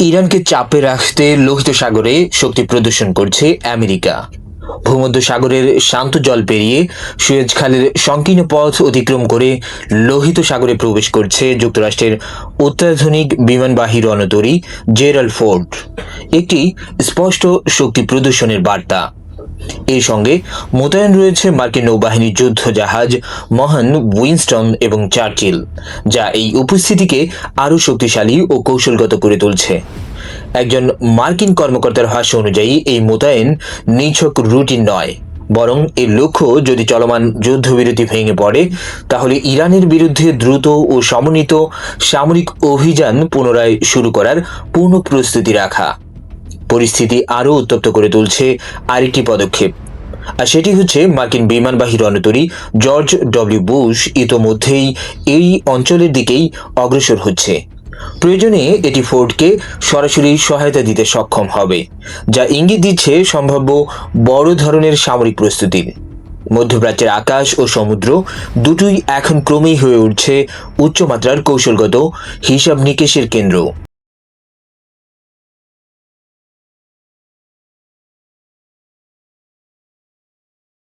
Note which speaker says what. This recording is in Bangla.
Speaker 1: ইরানকে চাপে রাখতে লোহিত সাগরে শক্তি প্রদর্শন করছে আমেরিকা। ভূমধ্য সাগরের শান্ত জল পেরিয়ে সুয়েজ খালের সংকীর্ণ পথ অতিক্রম করে লোহিত সাগরে প্রবেশ করছে যুক্তরাষ্ট্রের অত্যাধুনিক বিমানবাহী রণতরী জেরাল্ড ফোর্ড। একটি স্পষ্ট শক্তি প্রদর্শনের বার্তা। এর সঙ্গে মোতায়েন রয়েছে মার্কিন নৌবাহিনীর যুদ্ধ জাহাজ মহান উইনস্টন এবং চার্চিল, যা এই উপস্থিতিকে আরও শক্তিশালী ও কৌশলগত করে তুলছে। একজন মার্কিন কর্মকর্তার ভাষ্য অনুযায়ী এই মোতায়েন নিছক রুটিন নয়, বরং এর লক্ষ্য যদি চলমান যুদ্ধবিরতি ভেঙে পড়ে তাহলে ইরানের বিরুদ্ধে দ্রুত ও সমন্বিত সামরিক অভিযান পুনরায় শুরু করার পূর্ণ প্রস্তুতি রাখা। পরিস্থিতি আরও উত্তপ্ত করে তুলছে আরেকটি পদক্ষেপ, আর সেটি হচ্ছে মার্কিন বিমানবাহী রণতরী জর্জ ডব্লিউ বুশ ইতোমধ্যেই এই অঞ্চলের দিকেই অগ্রসর হচ্ছে। প্রয়োজনে এটি ফোর্ডকে সরাসরি সহায়তা দিতে সক্ষম হবে, যা ইঙ্গিত দিচ্ছে সম্ভাব্য বড় ধরনের সামরিক প্রস্তুতির। মধ্যপ্রাচ্যের আকাশ ও সমুদ্র দুটোই এখন ক্রমেই হয়ে উঠছে উচ্চমাত্রার কৌশলগত হিসাব নিকেশের কেন্দ্র।